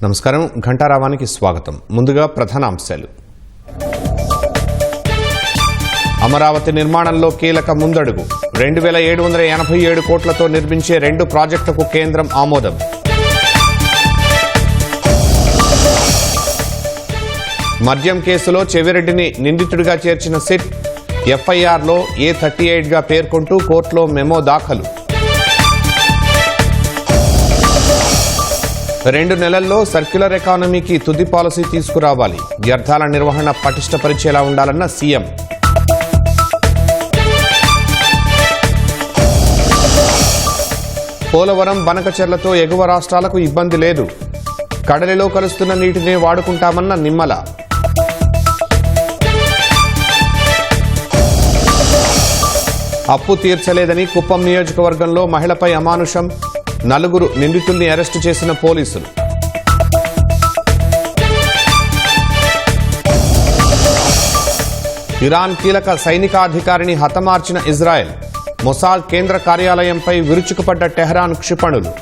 నమస్కారం ఘంటారావానికి స్వాగతం. ముందుగా ప్రధాన అంశాలు. అమరావతి నిర్మాణంలో కీలక ముందడుగు. 2787 కోట్లతో నిర్మించే 2 ప్రాజెక్టులకు కేంద్రం ఆమోదం. మద్యం కేసులో చెవిరెడ్డిని నిందితుడిగా చేర్చిన సిట్ ఎఫ్ఐఆర్లో A38గా పేర్కొంటూ కోర్టులో మెమో దాఖలు. 2 నెలల్లో సర్క్యులర్ ఎకానమీకి తుది పాలసీ తీసుకురావాలి. వ్యర్థాల నిర్వహణ పటిష్టపరిచేలా ఉండాలన్న సీఎం. పోలవరం బనకచెర్లతో ఎగువ రాష్ట్రాలకు ఇబ్బంది లేదు. కడలిలో కలుస్తున్న నీటిని వాడుకుంటామన్న నిమ్మల. అప్పు తీర్చలేదని కుప్పం నియోజకవర్గంలో మహిళపై అమానుషం. 4 నిందితుల్ని అరెస్టు చేసిన పోలీసులు. ఇరాన్ కీలక సైనికాధికారిని హతమార్చిన ఇజ్రాయెల్. మొసాద్ కేంద్ర కార్యాలయంపై విరుచుకుపడ్డ టెహ్రాన్ క్షిపణులు.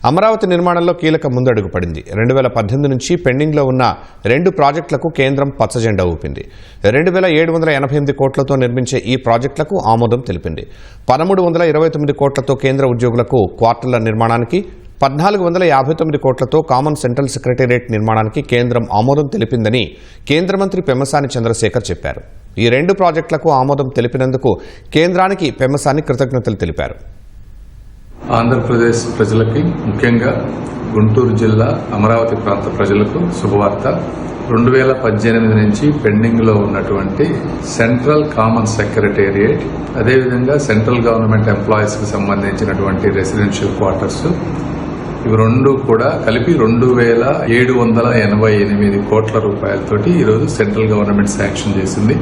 అమరావతి నిర్మాణంలో కీలక ముందడుగు పడింది. 2018 నుంచి పెండింగ్లో ఉన్న 2 ప్రాజెక్టులకు కేంద్రం పచ్చజెండా ఊపింది. 2788 కోట్లతో నిర్మించే ఈ ప్రాజెక్టులకు ఆమోదం తెలిపింది. 1329 కోట్లతో కేంద్ర ఉద్యోగులకు క్వార్టర్ల నిర్మాణానికి, 1459 కోట్లతో కామన్ సెంట్రల్ సెక్రటేరియట్ నిర్మాణానికి కేంద్రం ఆమోదం తెలిపిందని కేంద్ర మంత్రి పెమ్మసాని చంద్రశేఖర్ చెప్పారు. ఈ 2 ప్రాజెక్టులకు ఆమోదం తెలిపినందుకు కేంద్రానికి పెమ్మసాని కృతజ్ఞతలు తెలిపారు. ఆంధ్రప్రదేశ్ ప్రజలకి, ముఖ్యంగా గుంటూరు జిల్లా అమరావతి ప్రాంత ప్రజలకు శుభవార్త. 2018 నుంచి పెండింగ్లో ఉన్నటువంటి సెంట్రల్ కామన్ సెక్రటేరియట్, అదేవిధంగా సెంట్రల్ గవర్నమెంట్ ఎంప్లాయీస్కి సంబంధించినటువంటి రెసిడెన్షియల్ క్వార్టర్స్, ఇవి 2 కూడా కలిపి 2788 కోట్ల రూపాయలతోటి ఈరోజు సెంట్రల్ గవర్నమెంట్ శాంక్షన్ చేసింది.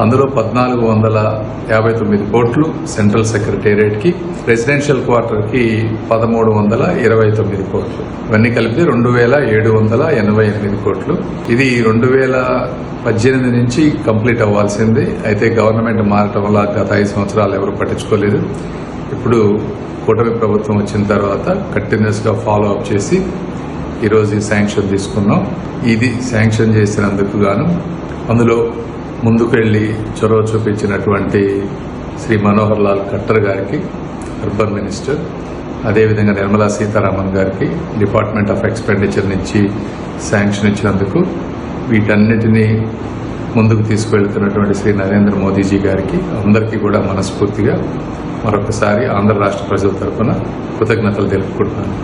అందులో 1459 కోట్లు సెంట్రల్ సెక్రటేరియట్ కి, రెసిడెన్షియల్ క్వార్టర్ కి 1329 కోట్లు. ఇవన్నీ కలిపి 2788 కోట్లు. ఇది 2018 నుంచి కంప్లీట్ అవ్వాల్సింది. అయితే గవర్నమెంట్ మారటం వల్ల గత 5 సంవత్సరాలు ఎవరు పట్టించుకోలేదు. ఇప్పుడు కూటమి ప్రభుత్వం వచ్చిన తర్వాత కంటిన్యూస్ గా ఫాలో అప్ చేసి ఈరోజు ఈ శాంక్షన్ తీసుకున్నాం. ఇది శాంక్షన్ చేసినందుకు గాను అందులో ముందుకెళ్లి చొరవ చూపించినటువంటి శ్రీ మనోహర్ లాల్ ఖట్టర్ గారికి, అర్బన్ మినిస్టర్, అదేవిధంగా నిర్మలా సీతారామన్ గారికి డిపార్ట్మెంట్ ఆఫ్ ఎక్స్పెండిచర్ నుంచి శాంక్షన్ ఇచ్చినందుకు, వీటన్నిటినీ ముందుకు తీసుకువెళ్తున్నటువంటి శ్రీ నరేంద్ర మోదీజీ గారికి, అందరికీ కూడా మనస్ఫూర్తిగా మరొకసారి ఆంధ్ర రాష్ట్ర ప్రజల తరఫున కృతజ్ఞతలు తెలుపుకుంటున్నాను.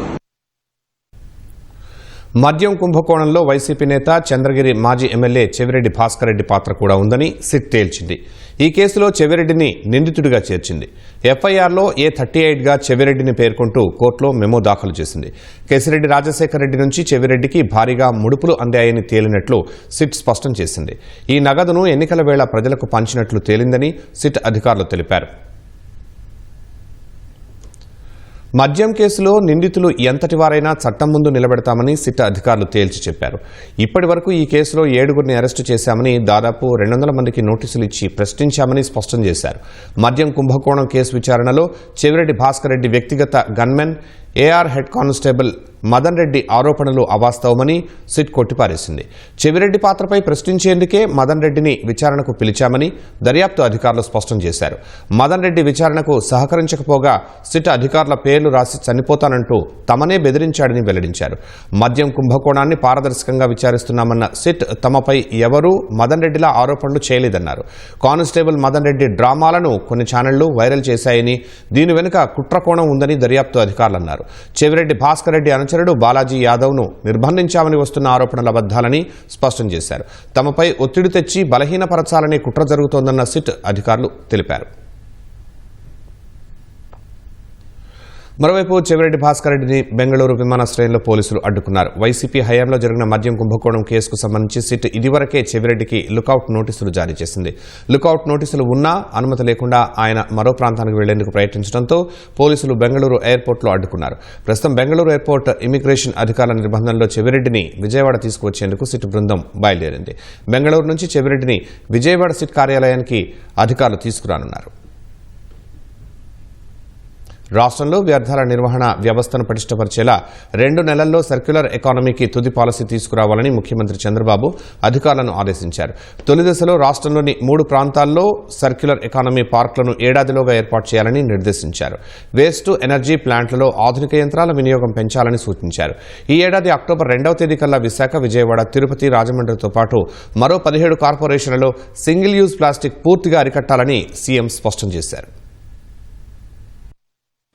మద్యం కుంభకోణంలో వైసీపీ నేత చంద్రగిరి మాజీ ఎమ్మెల్యే చెవిరెడ్డి భాస్కర్ రెడ్డి పాత్ర కూడా ఉందని సిట్ తేల్చింది. ఈ కేసులో చెవిరెడ్డిని నిందితుడిగా చేర్చింది. ఎఫ్ఐఆర్లో A38గా చెవిరెడ్డిని పేర్కొంటూ కోర్టులో మెమో దాఖలు చేసింది. కేసిరెడ్డి రాజశేఖర రెడ్డి నుంచి చెవిరెడ్డికి భారీగా ముడుపులు అందాయని తేలినట్లు సిట్ స్పష్టం చేసింది. ఈ నగదును ఎన్నికల వేళ ప్రజలకు పంచినట్లు తేలిందని సిట్ అధికారులు తెలిపారు. మద్యం కేసులో నిందితులు ఎంతటి వారైనా చట్టం ముందు నిలబెడతామని సిట్ అధికారులు తేల్చి చెప్పారు. ఇప్పటి వరకు ఈ కేసులో 7గురిని అరెస్టు చేశామని, దాదాపు 200 మందికి నోటీసులు ఇచ్చి ప్రశ్నించామని స్పష్టం చేశారు. మద్యం కుంభకోణం కేసు విచారణలో చెవిరెడ్డి భాస్కర్ రెడ్డి వ్యక్తిగత gunmen AR head constable Madan Reddy ఆరోపణలు అవాస్తవమని సిట్ కొట్టిపారేసింది. చెవిరెడ్డి పాత్రపై ప్రశ్నించేందుకే మదన్ రెడ్డిని విచారణకు పిలిచామని దర్యాప్తు అధికారులు స్పష్టం చేశారు. మదన్ రెడ్డి విచారణకు సహకరించకపోగా సిట్ అధికారుల పేర్లు రాసి చనిపోతానంటూ తమనే బెదిరించాడని వెల్లడించారు. మద్యం కుంభకోణాన్ని పారదర్శకంగా విచారిస్తున్నామన్న సిట్ తమపై ఎవరూ మదన్ రెడ్డిలా ఆరోపణలు చేయలేదన్నారు. కానిస్టేబుల్ మదన్ రెడ్డి డ్రామాలను కొన్ని ఛానళ్లు వైరల్ చేశాయని, దీని వెనుక కుట్రకోణం ఉందని దర్యాప్తు అధికారులు అన్నారు. చెవిరెడ్డి భాస్కర్ రెడ్డి అనుచరుడు బాలాజీ యాదవ్ను నిర్బంధించామని వస్తున్న ఆరోపణల అబద్దాలని స్పష్టం చేశారు. తమపై ఒత్తిడి తెచ్చి బలహీనపరచాలనే కుట్ర జరుగుతోందన్న సిట్ అధికారులు తెలిపారు. మరోవైపు చెవిరెడ్డి భాస్కర్ రెడ్డిని బెంగళూరు విమానాశ్రయంలో పోలీసులు అడ్డుకున్నారు. వైసీపీ హయాంలో జరిగిన మద్యం కుంభకోణం కేసుకు సంబంధించి సిట్ ఇదివరకే చెవిరెడ్డికి లుకౌట్ నోటీసులు జారీ చేసింది. లుకౌట్ నోటీసులు ఉన్నా అనుమతి లేకుండా ఆయన మరో ప్రాంతానికి వెళ్లేందుకు ప్రయత్నించడంతో పోలీసులు బెంగళూరు ఎయిర్పోర్ట్లో అడ్డుకున్నారు. ప్రస్తుతం బెంగళూరు ఎయిర్పోర్ట్ ఇమిగ్రేషన్ అధికారుల నిర్బంధంలో చెవిరెడ్డిని విజయవాడ తీసుకువచ్చేందుకు సిట్ బృందం బయలుదేరింది. బెంగళూరు నుంచి చెవిరెడ్డిని విజయవాడ సిట్ కార్యాలయానికి అధికారులు తీసుకురానున్నారు. రాష్ట్రంలో వ్యర్థాల నిర్వహణ వ్యవస్థను పటిష్టపరిచేలా 2 నెలల్లో సర్క్యులర్ ఎకానమీకి తుది పాలసీ తీసుకురావాలని ముఖ్యమంత్రి చంద్రబాబు అధికారులను ఆదేశించారు. తొలి దశలో రాష్ట్రంలోని 3 ప్రాంతాల్లో సర్క్యులర్ ఎకానమీ పార్కులను ఏడాదిలోగా ఏర్పాటు చేయాలని నిర్దేశించారు. వేస్ట్ టు ఎనర్జీ ప్లాంట్లలో ఆధునిక యంత్రాల వినియోగం పెంచాలని సూచించారు. ఈ ఏడాది అక్టోబర్ 2వ తేదీ కల్లా విశాఖ, విజయవాడ, తిరుపతి, రాజమండ్రితో పాటు మరో 17 కార్పొరేషన్లలో సింగిల్ యూజ్ ప్లాస్టిక్ పూర్తిగా అరికట్టాలని సీఎం స్పష్టం చేశారు.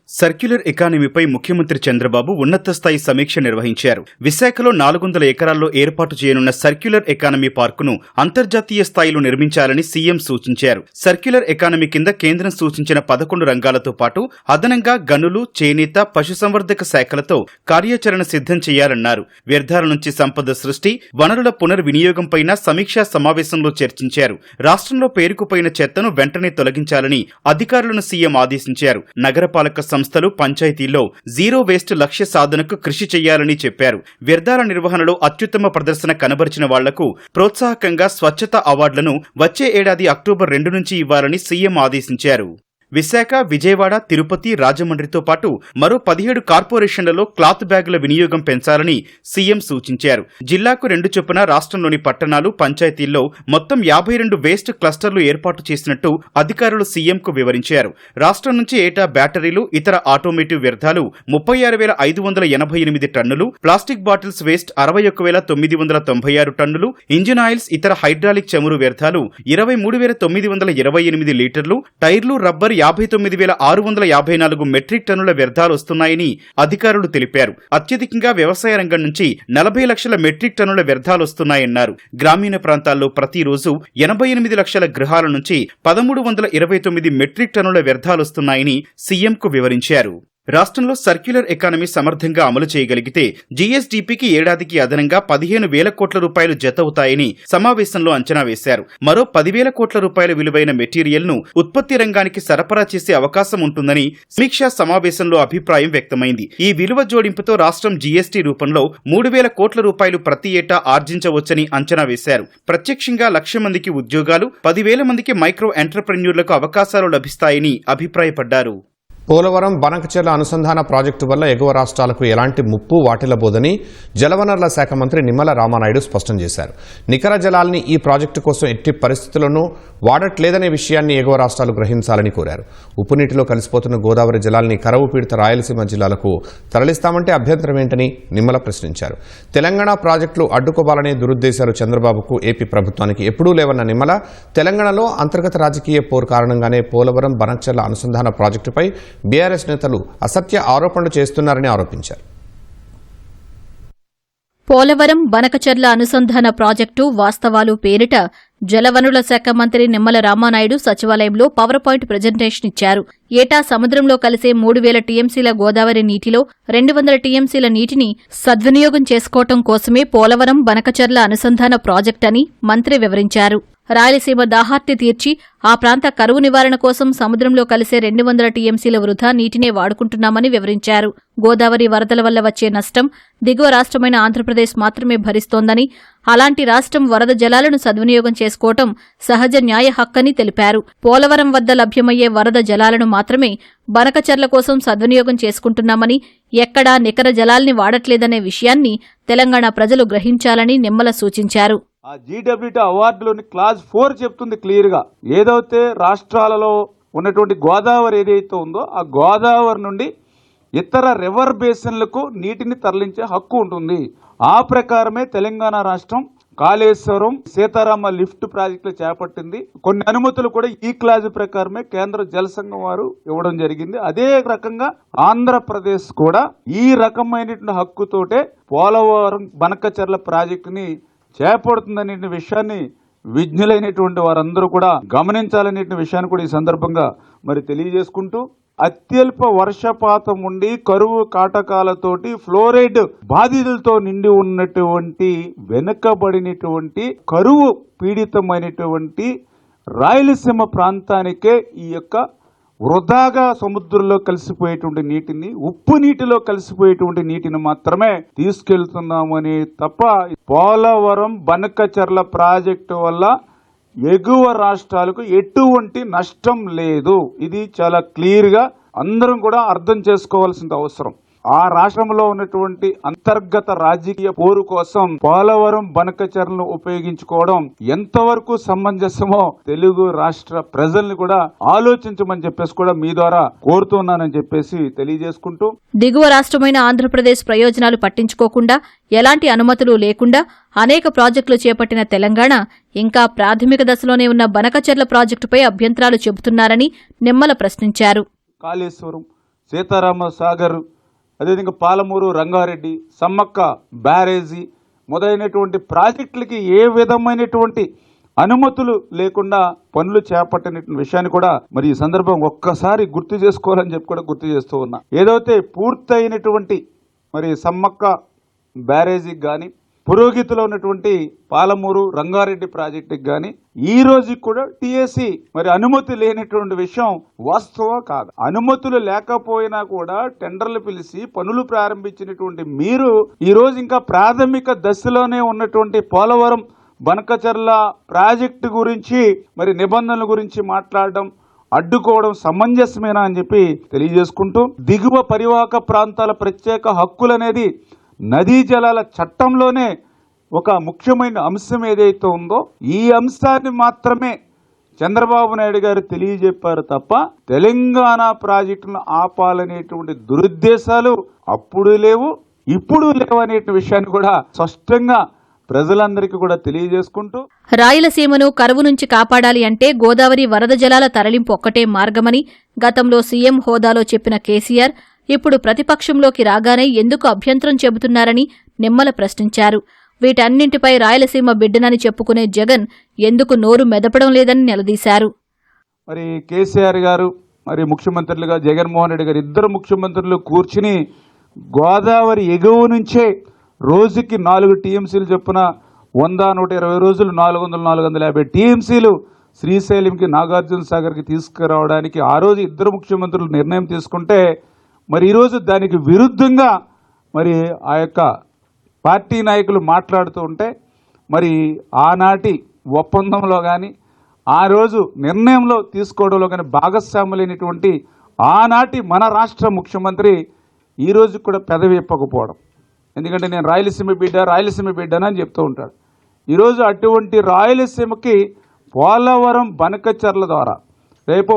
సర్క్యులర్ ఎకానమీపై ముఖ్యమంత్రి చంద్రబాబు ఉన్నత స్థాయి సమీక్ష నిర్వహించారు. విశాఖలో 400 ఎకరాల్లో ఏర్పాటు చేయనున్న సర్క్యులర్ ఎకానమీ పార్కును అంతర్జాతీయ స్థాయిలో నిర్మించాలని సీఎం సూచించారు. సర్క్యులర్ ఎకానమీ కింద కేంద్రం సూచించిన 11 రంగాలతో పాటు అదనంగా గనులు, చేనేత, పశుసంవర్ధక శాఖలతో కార్యాచరణ సిద్ధం చేయాలన్నారు. వ్యర్థాల నుంచి సంపద సృష్టి, వనరుల పునర్వినియోగంపైన సమీక్షా సమావేశంలో చర్చించారు. రాష్ట్రంలో పేరుకుపోయిన చెత్తను వెంటనే తొలగించాలని అధికారులను సీఎం ఆదేశించారు. నగరపాలక సంస్థలు, పంచాయతీల్లో జీరో వేస్ట్ లక్ష్య సాధనకు కృషి చేయాలని చెప్పారు. వ్యర్థాల నిర్వహణలో అత్యుత్తమ ప్రదర్శన కనబరిచిన వాళ్లకు ప్రోత్సాహకంగా స్వచ్ఛత అవార్డులను వచ్చే ఏడాది అక్టోబర్ 2 నుంచి ఇవ్వాలని సీఎం ఆదేశించారు. విశాఖ, విజయవాడ, తిరుపతి, రాజమండ్రితో పాటు మరో 17 కార్పొరేషన్లలో క్లాత్ బ్యాగుల వినియోగం పెంచాలని సీఎం సూచించారు. జిల్లాకు 2 చొప్పున రాష్ట్రంలోని పట్టణాలు, పంచాయతీల్లో మొత్తం 52 వేస్ట్ క్లస్టర్లు ఏర్పాటు చేసినట్టు అధికారులు సీఎంకు వివరించారు. రాష్ట్రం నుంచి ఏటా బ్యాటరీలు, ఇతర ఆటోమేటివ్ వ్యర్థాలు 36,588 టన్నులు, ప్లాస్టిక్ బాటిల్స్ వేస్ట్ 61,996 టన్నులు, ఇంజిన్ ఆయిల్స్, ఇతర హైడ్రాలిక్ చమురు వ్యర్థాలు 23,928 లీటర్లు, టైర్లు, రబ్బర్ 59,654 మెట్రిక్ టన్నుల వ్యర్థాలు వస్తున్నాయని అధికారులు తెలిపారు. అత్యధికంగా వ్యవసాయ రంగం నుంచి 40 లక్షల మెట్రిక్ టన్నుల వ్యర్థాలు వస్తున్నాయన్నారు. గ్రామీణ ప్రాంతాల్లో ప్రతిరోజు 88 లక్షల గృహాల నుంచి 1,329 మెట్రిక్ టన్నుల వ్యర్థాలు వస్తున్నాయని సీఎంకు వివరించారు. రాష్ట్రంలో సర్క్యులర్ ఎకానమీ సమర్థంగా అమలు చేయగలిగితే జీఎస్డీపీకి ఏడాదికి అదనంగా 15,000 కోట్ల రూపాయలు జతవుతాయని సమావేశంలో అంచనా వేశారు. మరో 10,000 కోట్ల రూపాయల విలువైన మెటీరియల్ ను ఉత్పత్తి రంగానికి సరఫరా చేసే అవకాశం ఉంటుందని సమీక్షా సమావేశంలో అభిప్రాయం వ్యక్తమైంది. ఈ విలువ జోడింపుతో రాష్ట్రం జీఎస్టీ రూపంలో 3,000 కోట్ల రూపాయలు ప్రతి ఏటా ఆర్జించవచ్చని అంచనా వేశారు. ప్రత్యక్షంగా 1,00,000 మందికి ఉద్యోగాలు, 10,000 మందికి మైక్రో ఎంటర్ప్రెన్యూర్లకు అవకాశాలు లభిస్తాయని అభిప్రాయపడ్డారు. పోలవరం బనకచెర్ల అనుసంధాన ప్రాజెక్టు వల్ల ఎగువ రాష్ట్రాలకు ఎలాంటి ముప్పు వాటిల్లబోదని జలవనరుల శాఖ మంత్రి నిమ్మల రామానాయుడు స్పష్టం చేశారు. నికర జలాల్ని ఈ ప్రాజెక్టు కోసం ఎట్టి పరిస్థితుల్లోనూ వాడట్లేదనే విషయాన్ని ఎగువ రాష్ట్రాలు గ్రహించాలని కోరారు. ఉప్పునీటిలో కలిసిపోతున్న గోదావరి జలాల్ని కరవు పీడిత రాయలసీమ జిల్లాలకు తరలిస్తామంటే అభ్యంతరం ఏంటని నిమ్మల ప్రశ్నించారు. తెలంగాణ ప్రాజెక్టులు అడ్డుకోవాలనే దురుద్దేశాలు చంద్రబాబుకు, ఏపీ ప్రభుత్వానికి ఎప్పుడూ లేవన్న నిమ్మల తెలంగాణలో అంతర్గత రాజకీయ పోరు కారణంగానే పోలవరం బనకచెర్ల అనుసంధాన ప్రాజెక్టుపై బీఆర్ఎస్ నేతలు అసత్య ఆరోపణలు చేస్తున్నారని ఆరోపించారు. పోలవరం బనకచెర్ల అనుసంధాన ప్రాజెక్టు వాస్తవాలు పేరిట జలవనరుల శాఖ మంత్రి నిమ్మల రామానాయుడు సచివాలయంలో పవర్ పాయింట్ ప్రజెంటేషన్ ఇచ్చారు. ఏటా సముద్రంలో కలిసే 3,000 టీఎంసీల గోదావరి నీటిలో 200 టీఎంసీల నీటిని సద్వినియోగం చేసుకోవటం కోసమే పోలవరం బనకచెర్ల అనుసంధాన ప్రాజెక్టని మంత్రి వివరించారు. రాయలసీమ దాహార్తి తీర్చి ఆ ప్రాంత కరువు నివారణ కోసం సముద్రంలో కలిసే 200 టీఎంసీల వృధా నీటినే వాడుకుంటున్నామని వివరించారు. గోదావరి వరదల వల్ల వచ్చే నష్టం దిగువ రాష్ట్రమైన ఆంధ్రప్రదేశ్ మాత్రమే భరిస్తోందని, అలాంటి రాష్ట్రం వరద జలాలను సద్వినియోగం చేసుకోవటం సహజ న్యాయ హక్కని తెలిపారు. పోలవరం వద్ద లభ్యమయ్యే వరద జలాలను మాత్రమే బనకచెర్ల కోసం సద్వినియోగం చేసుకుంటున్నామని, ఎక్కడా నికర జలాల్ని వాడట్లేదనే విషయాన్ని తెలంగాణ ప్రజలు గ్రహించాలని నిమ్మల సూచించారు. ఆ జీడబ్ల్యూటీ అవార్డులోని క్లాజ్ 4 చెప్తుంది క్లియర్ గా, ఏదైతే రాష్ట్రాలలో ఉన్నటువంటి గోదావరి ఏదైతే ఉందో ఆ గోదావరి నుండి ఇతర రివర్ బేసిన్లకు నీటిని తరలించే హక్కు ఉంటుంది. ఆ ప్రకారమే తెలంగాణ రాష్ట్రం కాళేశ్వరం, సీతారామ లిఫ్ట్ ప్రాజెక్టులు చేపట్టింది. కొన్ని అనుమతులు కూడా ఈ క్లాజ్ ప్రకారమే కేంద్ర జల సంఘం వారు ఇవ్వడం జరిగింది. అదే రకంగా ఆంధ్రప్రదేశ్ కూడా ఈ రకమైనటువంటి హక్కుతోటే పోలవరం బనకచెర్ల ప్రాజెక్టుని చేపడుతుందనే విషయాన్ని విజ్ఞులైనటువంటి వారందరూ కూడా గమనించాలనే విషయాన్ని కూడా ఈ సందర్భంగా మరి తెలియజేసుకుంటూ, అత్యల్ప వర్షపాతం ఉండి కరువు కాటకాలతోటి ఫ్లోరైడ్ బాధితులతో నిండి ఉన్నటువంటి వెనుకబడినటువంటి కరువు పీడితమైనటువంటి రాయలసీమ ప్రాంతానికే ఈ యొక్క వృధాగా సముద్రంలో కలిసిపోయేటువంటి నీటిని, ఉప్పు నీటిలో కలిసిపోయేటువంటి నీటిని మాత్రమే తీసుకెళ్తున్నామని తప్ప పోలవరం బనకచెర్ల ప్రాజెక్టు వల్ల ఎగువ రాష్ట్రాలకు ఎటువంటి నష్టం లేదు. ఇది చాలా క్లియర్ గా అందరం కూడా అర్థం చేసుకోవాల్సిన అవసరం. ఆ రాష్ట్రంలో ఉన్నటువంటి అంతర్గత రాజకీయ పోరు కోసం పోలవరం బనకచెర్లను ఉపయోగించుకోవడం ఎంతవరకు సమంజసమో తెలుగు రాష్ట్ర ప్రజల్ని కూడా ఆలోచించమని చెప్పేసి కూడా మీ ద్వారా కోరుతున్నానని చెప్పేసి తెలియజేసుకుంటూ, దిగువ రాష్ట్రమైన ఆంధ్రప్రదేశ్ ప్రయోజనాలు పట్టించుకోకుండా ఎలాంటి అనుమతులు లేకుండా అనేక ప్రాజెక్టులు చేపట్టిన తెలంగాణ ఇంకా ప్రాథమిక దశలోనే ఉన్న బనకచెర్ల ప్రాజెక్టుపై అభ్యంతరాలు చెబుతున్నారని నిమ్మల ప్రశ్నించారు. కాళేశ్వరం, సీతారామ సాగర్, అదేవిధంగా పాలమూరు, రంగారెడ్డి, సమ్మక్క బ్యారేజీ మొదలైనటువంటి ప్రాజెక్టులకి ఏ విధమైనటువంటి అనుమతులు లేకుండా పనులు చేపట్టిన విషయాన్ని కూడా మరి ఈ సందర్భం ఒక్కసారి గుర్తు చేసుకోవాలని చెప్పి కూడా గుర్తు చేస్తూ ఉన్నా. ఏదైతే పూర్తయినటువంటి మరి సమ్మక్క బ్యారేజీకి కానీ, పురోగతిలో ఉన్నటువంటి పాలమూరు, రంగారెడ్డి ప్రాజెక్టుకి కానీ ఈ రోజు కూడా టీఎస్సీ మరి అనుమతి లేనటువంటి విషయం వాస్తవం కాదు. అనుమతులు లేకపోయినా కూడా టెండర్లు పిలిచి పనులు ప్రారంభించినటువంటి మీరు ఈ రోజు ఇంకా ప్రాథమిక దశలోనే ఉన్నటువంటి పోలవరం బనకచెర్ల ప్రాజెక్టు గురించి మరి నిబంధనల గురించి మాట్లాడడం, అడ్డుకోవడం సమంజసమేనా అని చెప్పి తెలియజేసుకుంటూ, దిగువ పరివాహక ప్రాంతాల ప్రత్యేక హక్కులనేది నదీ జలాల చట్టంలోనే ఒక ముఖ్యమైన అంశం ఏదైతే ఉందో ఈ అంశాన్ని మాత్రమే చంద్రబాబు నాయుడు గారు తెలియజెప్పారు తప్ప తెలంగాణ ప్రాజెక్టును ఆపాలనేటువంటి దురుద్దేశాలు అప్పుడు లేవు, ఇప్పుడు లేవు అనే విషయాన్ని కూడా స్పష్టంగా ప్రజలందరికీ కూడా తెలియజేసుకుంటూ, రాయలసీమను కరువు నుంచి కాపాడాలి అంటే గోదావరి వరద జలాల తరలింపు ఒక్కటే మార్గమని గతంలో సీఎం హోదాలో చెప్పిన కేసీఆర్ ఇప్పుడు ప్రతిపక్షంలోకి రాగానే ఎందుకు అభ్యంతరం చెబుతున్నారని నిమ్మల ప్రశ్నించారు. వీటన్నింటిపై రాయలసీమ బిడ్డనని చెప్పుకునే జగన్ ఎందుకు నోరు మెదపడం లేదని నిలదీశారు. మరి కేసీఆర్ గారు మరి ముఖ్యమంత్రులుగా జగన్మోహన్ రెడ్డి గారు ఇద్దరు ముఖ్యమంత్రులు కూర్చుని గోదావరి ఎగువ నుంచే రోజుకి 4 టీఎంసీలు చొప్పున 100-120 రోజులు 400-450 టీఎంసీలు శ్రీశైలంకి, నాగార్జున సాగర్కి తీసుకురావడానికి ఆ రోజు ఇద్దరు ముఖ్యమంత్రులు నిర్ణయం తీసుకుంటే మరి ఈరోజు దానికి విరుద్ధంగా మరి ఆ యొక్క పార్టీ నాయకులు మాట్లాడుతూ ఉంటే మరి ఆనాటి ఒప్పందంలో కానీ ఆ రోజు నిర్ణయంలో తీసుకోవడంలో కానీ భాగస్వాములైనటువంటి ఆనాటి మన రాష్ట్ర ముఖ్యమంత్రి ఈరోజు కూడా పెదవి ఇప్పకపోవడం. ఎందుకంటే నేను రాయలసీమ బిడ్డ అని చెప్తూ ఉంటాడు. ఈరోజు అటువంటి రాయలసీమకి పోలవరం బనకచెర్ల ద్వారా రేపు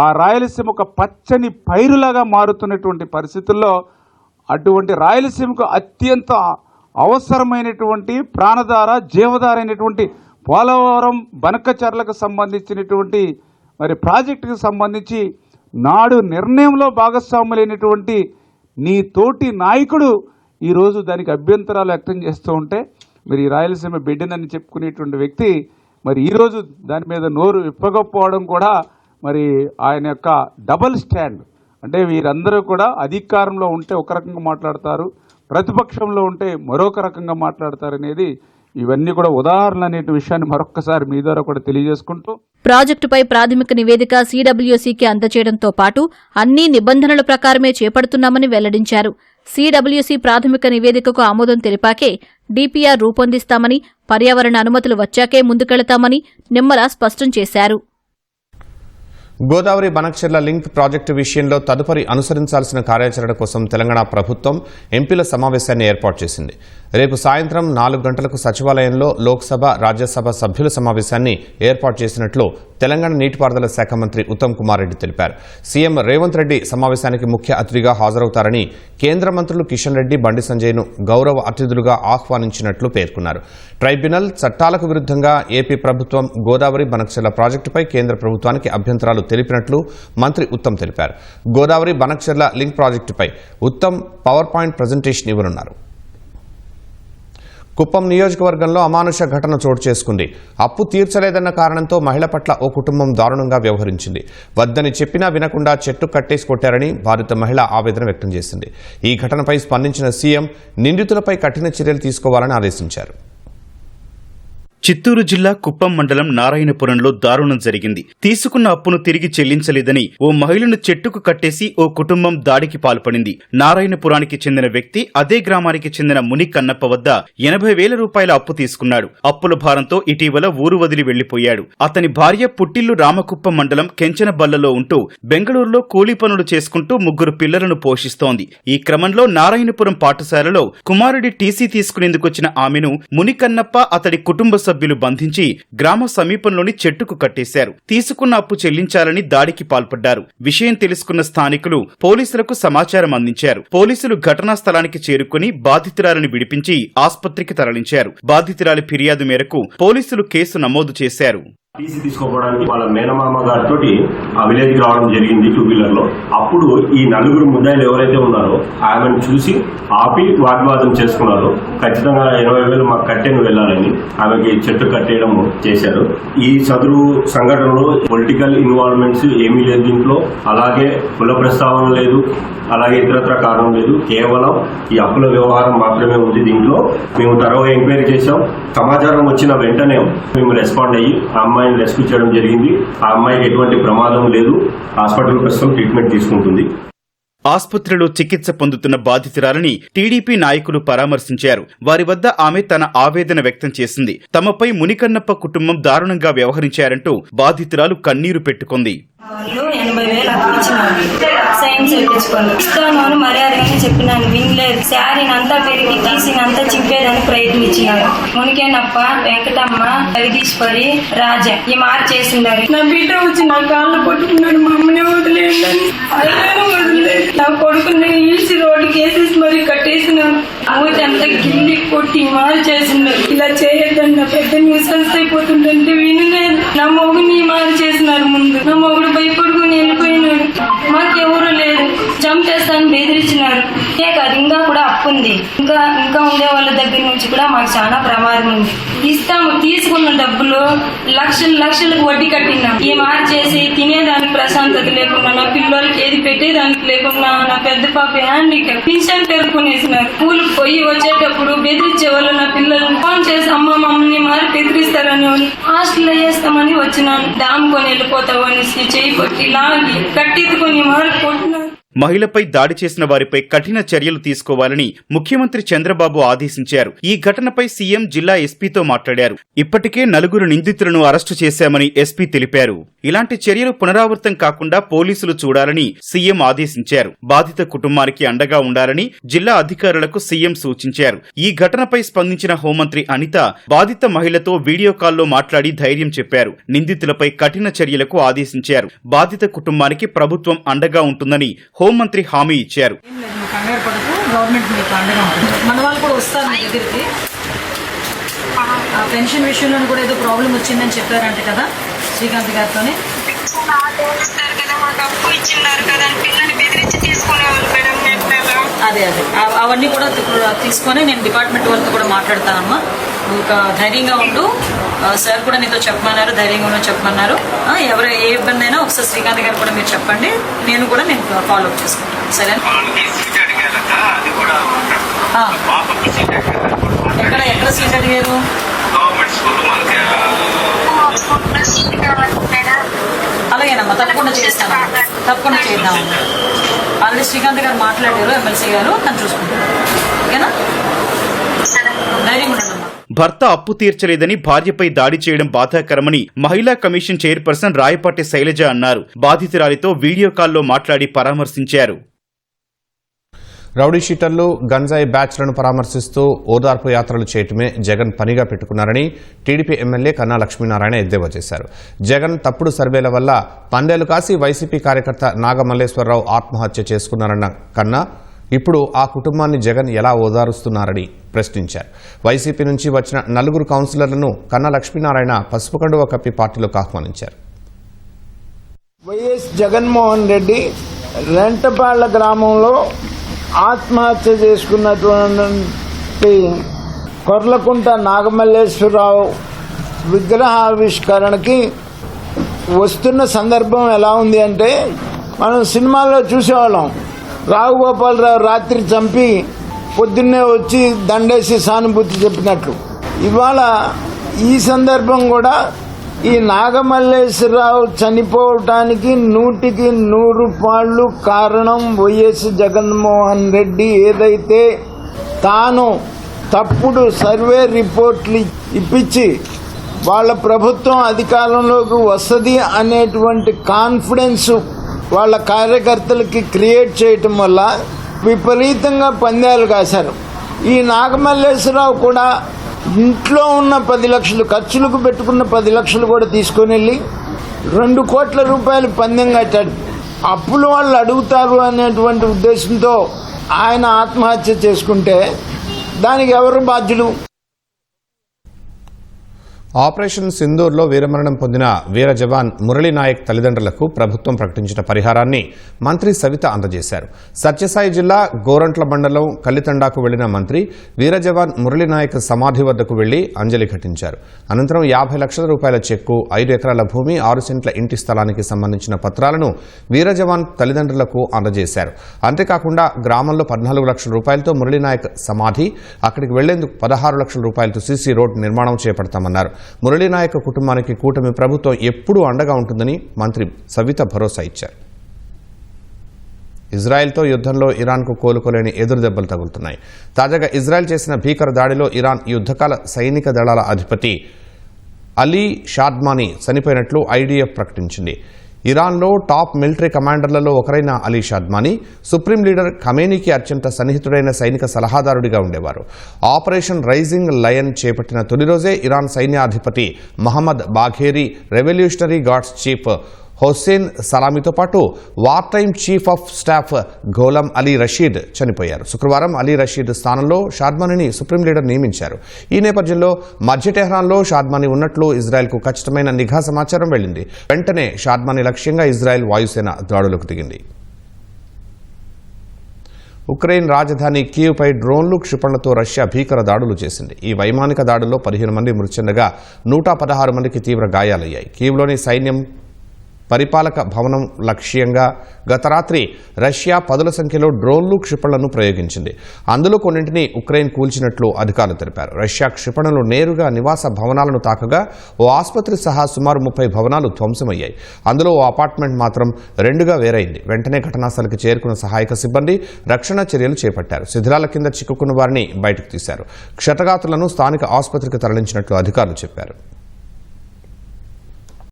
ఆ రాయలసీమ ఒక పచ్చని పైరులాగా మారుతున్నటువంటి పరిస్థితుల్లో అటువంటి రాయలసీమకు అత్యంత అవసరమైనటువంటి ప్రాణధార, జీవధార అయినటువంటి పోలవరం బనకచెర్లకు సంబంధించినటువంటి మరి ప్రాజెక్టుకు సంబంధించి నాడు నిర్ణయంలో భాగస్వాములైనటువంటి నీ తోటి నాయకుడు ఈరోజు దానికి అభ్యంతరాలు వ్యక్తం చేస్తూ ఉంటే మరి ఈ రాయలసీమ బిడ్డనని చెప్పుకునేటువంటి వ్యక్తి మరి ఈరోజు దాని మీద నోరు విప్పకపోవడం కూడా మరి ఆయన యొక్క డబల్ స్టాండ్. అంటే వీరందరూ కూడా అధికారంలో ఉంటే ఒక రకంగా మాట్లాడతారు, ప్రతిపక్షంలో ఉంటే మరొక రకంగా మాట్లాడతారు అనేది ఇవన్నీ కూడా ఉదాహరణలు అనే విషయాన్ని మరొక్కసారి మీ ద్వారా కూడా తెలియజేసుకుంటూ, ప్రాజెక్టుపై ప్రాథమిక నివేదిక సీడబ్ల్యూసీకి అందజేయడంతో పాటు అన్ని నిబంధనల ప్రకారమే చేపడుతున్నామని వెల్లడించారు. సీడబ్ల్యూసీ ప్రాథమిక నివేదికకు ఆమోదం తెలిపాకే డీపీఆర్ రూపొందిస్తామని, పర్యావరణ అనుమతులు వచ్చాకే ముందుకెళతామని నిమ్మల స్పష్టం చేశారు. గోదావరి బనకచెర్ల లింక్ ప్రాజెక్టు విషయంలో తదుపరి అనుసరించాల్సిన కార్యాచరణ కోసం తెలంగాణ ప్రభుత్వం ఎంపీల సమావేశాన్ని ఏర్పాటు చేసింది. రేపు సాయంత్రం 4 గంటలకు సచివాలయంలో లోక్సభ, రాజ్యసభ సభ్యుల సమావేశాన్ని ఏర్పాటు చేసినట్లు తెలంగాణ నీటిపారుదల శాఖ మంత్రి ఉత్తమ్ కుమార్ రెడ్డి తెలిపారు. సీఎం రేవంత్ రెడ్డి సమావేశానికి ముఖ్య అతిథిగా హాజరవుతారని, కేంద్ర మంత్రులు కిషన్ రెడ్డి, బండి సంజయ్ను గౌరవ అతిథులుగా ఆహ్వానించినట్లు పేర్కొన్నారు. ట్రైబ్యునల్ చట్టాలకు విరుద్ధంగా ఏపీ ప్రభుత్వం గోదావరి బనకచెర్ల ప్రాజెక్టుపై కేంద్ర ప్రభుత్వానికి అభ్యంతరాలు తెలిపినట్లు మంత్రి ఉత్తమ్ తెలిపారు. గోదావరి బనకచెర్ల లింక్ ప్రాజెక్టుపై ఉత్తమ్ పవర్ పాయింట్ ప్రజెంటేషన్ ఇవ్వనున్నారు. కుప్పం నియోజకవర్గంలో అమానుష ఘటన చోటు చేసుకుంది. అప్పు తీర్చలేదన్న కారణంతో మహిళ పట్ల ఓ కుటుంబం దారుణంగా వ్యవహరించింది. వద్దని చెప్పినా వినకుండా చెట్టు కట్టేసి కొట్టారని బాధిత మహిళ ఆవేదన వ్యక్తం చేసింది. ఈ ఘటనపై స్పందించిన సీఎం నిందితులపై కఠిన చర్యలు తీసుకోవాలని ఆదేశించారు. చిత్తూరు జిల్లా కుప్పం మండలం నారాయణపురంలో దారుణం జరిగింది. తీసుకున్న అప్పును తిరిగి చెల్లించలేదని ఓ మహిళను చెట్టుకు కట్టేసి ఓ కుటుంబం దాడికి పాల్పడింది. నారాయణపురానికి చెందిన వ్యక్తి అదే గ్రామానికి చెందిన ముని కన్నప్ప వద్ద 80,000 రూపాయల అప్పు తీసుకున్నాడు. అప్పుల భారంతో ఇటీవల ఊరు వదిలి వెళ్లిపోయాడు. అతని భార్య పుట్టిల్లు రామకుప్పం మండలం కెంచనబల్లలో ఉంటూ బెంగళూరులో కూలీ పనులు చేసుకుంటూ 3 పిల్లలను పోషిస్తోంది. ఈ క్రమంలో నారాయణపురం పాఠశాలలో కుమారుడి టీసీ తీసుకునేందుకొచ్చిన ఆమెను ముని కన్నప్ప అతడి కుటుంబ సభ్యులు బంధించి గ్రామ సమీపంలోని చెట్టుకు కట్టేశారు. తీసుకున్న అప్పు చెల్లించాలని దాడికి పాల్పడ్డారు. విషయం తెలుసుకున్న స్థానికులు పోలీసులకు సమాచారం అందించారు. పోలీసులు ఘటనా స్థలానికి చేరుకుని బాధితురాలిని విడిపించి ఆస్పత్రికి తరలించారు. బాధితురాలి ఫిర్యాదు మేరకు పోలీసులు కేసు నమోదు చేశారు. టీసీ తీసుకోవడానికి వాళ్ళ మేనమామ గారితో ఆ విలేజ్కి రావడం జరిగింది 2 వీలర్ లో. అప్పుడు ఈ 4 ముద్దాయిలు ఎవరైతే ఉన్నారో ఆమెను చూసి ఆపి వాగ్వాదం చేసుకున్నారు. ఖచ్చితంగా 80,000 మాకు కట్టేను వెళ్ళాలని ఆమెకి చెట్టు కట్టేయడం చేశారు. ఈ సదరు సంఘటనలో పొలిటికల్ ఇన్వాల్వ్మెంట్స్ ఏమీ లేదు దీంట్లో. అలాగే కుల ప్రస్తావన లేదు, అలాగే ఇతరత్ర కారణం లేదు. కేవలం ఈ అప్పుల వ్యవహారం మాత్రమే ఉంది. దీంట్లో మేము తరవగా ఎంక్వైరీ చేశాం. సమాచారం వచ్చిన వెంటనే మేము రెస్పాండ్ అయ్యి ఆ అమ్మాయిని రెస్క్యూ చేయడం జరిగింది. ఆ అమ్మాయికి ఎటువంటి ప్రమాదం లేదు. హాస్పిటల్ ప్రస్తుతం ట్రీట్మెంట్ తీసుకుంటుంది. ఆస్పత్రిలో చికిత్స పొందుతున్న బాధితురాలని టీడీపీ నాయకులు పరామర్శించారు. వారి వద్ద ఆమె తన ఆవేదన వ్యక్తం చేసింది. తమపై మునికన్నప్ప కుటుంబం దారుణంగా వ్యవహరించారంటూ బాధితురాలు కన్నీరు పెట్టుకుంది. 80,000 అప్పించినాను, సైన్ చేయించుకోను ఇస్తాను మర్యాదగానే చెప్పినాను, వినలేదు. శారీనంతా పెరిగి తీసినంతా చింపేదని ప్రయత్నించినాను. మునికేనప్ప, వెంకటమ్మ, జగదీశ్వరి, రాజా ఈ మార్చేసినారు. నా బిడ్డ వచ్చి నా కాళ్ళు పట్టుకున్నాడు. మా అమ్మని వదిలేయండి, అయ్యాను వదిలేదు. నా కొడుకుని ఈసి రోడ్డుకి వేసేసి మరి కట్టేసినాను. ఊరంతా గిల్లి కొట్టి మార్చేసినారు. ఇలా చేయొద్దని నా పెద్ద న్యూసెన్స్ అయిపోతుందంటే వినలేదు. నా మొగుని మార్చేసినారు. ముందు నా మొగుడు భయపడుకుని వెళ్ళిపోయినాడు. మాకెవరూ లేదు, చంపేస్తాను బెదిరించినారు. కాదు ఇంకా కూడా అప్పు ఉంది. ఇంకా ఉండే వాళ్ళ దగ్గర నుంచి కూడా మాకు చాలా ప్రమాదం ఉంది. ఇస్తాము, తీసుకున్న డబ్బులు లక్షలకు వడ్డీ కట్టినాం. ఈ మార్చేసి తినేదానికి ప్రశాంతత లేకుండా, నా పిల్లలకి ఏది పెట్టేదానికి లేకుండా, నా పెద్ద పాప హ్యాండిక్యాప్ పింఛన్ పేర్కొనేసినారు. స్కూల్కి పోయి వచ్చేటప్పుడు బెదిరించే వాళ్ళు నా పిల్లలను ఫోన్ చేసి అమ్మ మమ్మల్ని మారి బెదిరిస్తారని వాళ్ళు హాస్టల్లో వేస్తామని వచ్చినాను. దాముకొని వెళ్ళిపోతావు అనేసి చేయి కొట్టి లాగి కట్టెత్తుకొని మారి కొట్టినారు. మహిళపై దాడి చేసిన వారిపై కఠిన చర్యలు తీసుకోవాలని ముఖ్యమంత్రి చంద్రబాబు ఆదేశించారు. ఈ ఘటనపై సీఎం జిల్లా ఎస్పీతో మాట్లాడారు. ఇప్పటికే 4 నిందితులను అరెస్టు చేశామని ఎస్పీ తెలిపారు. ఇలాంటి చర్యలు పునరావృతం కాకుండా పోలీసులు చూడాలని సీఎం ఆదేశించారు. బాధిత కుటుంబానికి అండగా ఉండాలని జిల్లా అధికారులకు సీఎం సూచించారు. ఈ ఘటనపై స్పందించిన హోంమంత్రి అనిత బాధిత మహిళతో వీడియో కాల్లో మాట్లాడి ధైర్యం చెప్పారు. నిందితులపై కఠిన చర్యలకు ఆదేశించారు. బాధిత కుటుంబానికి ప్రభుత్వం అండగా ఉంటుందని హోంమంత్రి హామీ ఇచ్చారు. గవర్నమెంట్ మీకు అండగా ఉంటుంది. మన వాళ్ళు కూడా వస్తారు మీ దగ్గరికి. ఆ పెన్షన్ విషయంలో కూడా ఏదో ప్రాబ్లం వచ్చిందని చెప్పారంట కదా శ్రీకాంత్ గారితోనే. అదే అవన్నీ కూడా తీసుకొని నేను డిపార్ట్మెంట్ వాళ్ళతో కూడా మాట్లాడతానమ్మా. ఇంకా ధైర్యంగా ఉండు, సార్ కూడా నీతో చెప్పమన్నారు, ధైర్యంగా ఉండవు చెప్పమన్నారు. ఎవరు ఏ ఇబ్బంది అయినా ఒకసారి శ్రీకాంత్ గారు కూడా మీరు చెప్పండి, నేను కూడా ఫాలో అప్ చేసుకుంటాను. సరే, ఎక్కడ సీట్ అడిగారు? అలాగేనమ్మా, తప్పకుండా చేస్తాను, తప్పకుండా చేద్దాం. ఆల్రెడీ శ్రీకాంత్ గారు మాట్లాడారు, ఎమ్మెల్సీ గారు, తను చూసుకుంటారు. ఓకేనా, ధైర్యం ఉండమ్మా. భర్త అప్పు తీర్చలేదని భార్యపై దాడి చేయడం బాధాకరమని మహిళా కమిషన్ చైర్పర్సన్ రాయపాటి శైలజ అన్నారు. బాధితురాలితో వీడియో కాల్లో మాట్లాడి పరామర్శించారు. రౌడీ షీటర్లు, గంజాయి బ్యాచ్లను పరామర్శిస్తూ ఓదార్పు యాత్రలు చేయటమే జగన్ పనిగా పెట్టుకున్నారని టీడీపీ ఎమ్మెల్యే కన్నా లక్ష్మీనారాయణ ఎద్దేవా చేశారు. జగన్ తప్పుడు సర్వేల వల్ల పందేలు కాసి వైసీపీ కార్యకర్త నాగమల్లేశ్వరరావు ఆత్మహత్య చేసుకున్నారన్న కన్నా ఇప్పుడు ఆ కుటుంబాన్ని జగన్ ఎలా ఓదారుస్తున్నారని ప్రశ్నించారు. వైసీపీ నుంచి వచ్చిన 4 కౌన్సిలర్లను కన్నా లక్ష్మీనారాయణ పసుపు కండువ కప్పి పార్టీలోకి ఆహ్వానించారు. వైఎస్ జగన్మోహన్ రెడ్డి రెంటపాళ్ల గ్రామంలో ఆత్మహత్య చేసుకున్నటువంటి కొర్లకుంట నాగమల్లేశ్వరరావు విగ్రహావిష్కరణకి వస్తున్న సందర్భం ఎలా ఉంది అంటే, మనం సినిమాల్లో చూసేవాళ్ళం, రావుగోపాలరావు రాత్రి చంపి పొద్దున్నే వచ్చి దండేసి సానుభూతి చెప్పినట్లు. ఇవాళ ఈ సందర్భం కూడా ఈ నాగమల్లేశ్వరరావు చనిపోవటానికి 100% కారణం వైఎస్ జగన్మోహన్ రెడ్డి ఏదైతే తాను తప్పుడు సర్వే రిపోర్ట్లు ఇప్పించి వాళ్ళ ప్రభుత్వం అధికారంలోకి వస్తుంది అనేటువంటి కాన్ఫిడెన్స్ వాళ్ళ కార్యకర్తలకి క్రియేట్ చేయటం వల్ల విపరీతంగా పందాలు కాశారు. ఈ నాగమల్లేశ్వరరావు కూడా ఇంట్లో ఉన్న 10 లక్షలు ఖర్చులకు పెట్టుకున్న 10 లక్షలు కూడా తీసుకొని వెళ్ళి 2 కోట్ల రూపాయలు పందెం కట్టాడు. అప్పులు వాళ్ళు అడుగుతారు అనేటువంటి ఉద్దేశంతో ఆయన ఆత్మహత్య చేసుకుంటే దానికి ఎవరు బాధ్యులు? ఆపరేషన్ సింధూర్లో వీరమరణం పొందిన వీర జవాన్ మురళీ నాయక్ తల్లిదండ్రులకు ప్రభుత్వం ప్రకటించిన పరిహారాన్ని మంత్రి సవిత అందజేశారు. సత్యసాయి జిల్లా గోరంట్ల మండలం కల్లితండాకు వెళ్లిన మంత్రి వీర జవాన్ మురళీ నాయక్ సమాధి వద్దకు వెళ్లి అంజలి ఘటించారు. అనంతరం 50 లక్షల రూపాయల చెక్కు, 5 ఎకరాల భూమి, 6 సెంట్ల ఇంటి స్థలానికి సంబంధించిన పత్రాలను వీర జవాన్ తల్లిదండ్రులకు అందజేశారు. అంతేకాకుండా గ్రామంలో 14 లక్షల రూపాయలతో మురళీ నాయక్ సమాధి, అక్కడికి వెళ్లేందుకు 16 లక్షల రూపాయలతో సీసీ రోడ్ నిర్మాణం చేపడతామన్నారు. మురళీ నాయక్ కుటుంబానికి కూటమి ప్రభుత్వం ఎప్పుడూ అండగా ఉంటుందని మంత్రి సవిత భరోసా ఇచ్చారు. ఇజ్రాయెల్తో యుద్ధంలో ఇరాన్కు కోలుకోలేని ఎదురు దెబ్బలు తగులుతున్నాయి. తాజాగా ఇజ్రాయెల్ చేసిన భీకర దాడిలో ఇరాన్ యుద్ధకాల సైనిక దళాల అధిపతి అలీ షాద్మానీ చనిపోయినట్లు ఐడిఎఫ్ ప్రకటించింది. ఇరాన్లో టాప్ మిలిటరీ కమాండర్లలో ఒకరైన అలీ షాద్మానీ సుప్రీం లీడర్ ఖమేనీకి అత్యంత సన్నిహితుడైన సైనిక సలహాదారుడిగా ఉండేవారు. ఆపరేషన్ రైజింగ్ లయన్ చేపట్టిన తొలి రోజే ఇరాన్ సైన్యాధిపతి Mohammad Bagheri, revolutionary guards chief Hussein సలామీతో పాటు war time chief of staff Gholam Ali Rashid చనిపోయారు. శుక్రవారం అలీ రషీద్ స్థానంలో షాద్మానీని సుప్రీం లీడర్ నియమించారు. ఈ నేపథ్యంలో మధ్య టెహ్రాన్లో షాద్మానీ ఉన్నట్లు ఇజ్రాయెల్కు ఖచ్చితమైన నిఘా సమాచారం వెళ్లింది. వెంటనే షాద్మానీ లక్ష్యంగా ఇజ్రాయెల్ వాయుసేన దాడులకు దిగింది. ఉక్రెయిన్ రాజధాని కీవ్పై డ్రోన్లు, క్షిపణులతో రష్యా భీకర దాడులు చేసింది. ఈ వైమానిక దాడుల్లో 15 మంది మృతి చెందగా 116 మందికి తీవ్ర గాయాలయ్యాయి. కీవ్లోని సైన్యం పరిపాలక భవనం లక్ష్యంగా గత రాత్రి రష్యా 10ల సంఖ్యలో డ్రోన్లు, క్షిపణులను ప్రయోగించింది. అందులో కొన్నింటిని ఉక్రెయిన్ కూల్చినట్లు అధికారులు తెలిపారు. రష్యా క్షిపణులు నేరుగా నివాస భవనాలను తాకగా ఓ ఆసుపత్రి సహా సుమారు 30 భవనాలు ధ్వంసమయ్యాయి. అందులో ఓ అపార్ట్మెంట్ మాత్రం 2గా వేరైంది. వెంటనే ఘటనాస్థలికి చేరుకున్న సహాయక సిబ్బంది రక్షణ చర్యలు చేపట్టారు. శిథిలాల కింద చిక్కుకున్న వారిని బయటకు తీశారు. క్షతగాత్రులను స్థానిక ఆసుపత్రికి తరలించినట్లు అధికారులు చెప్పారు.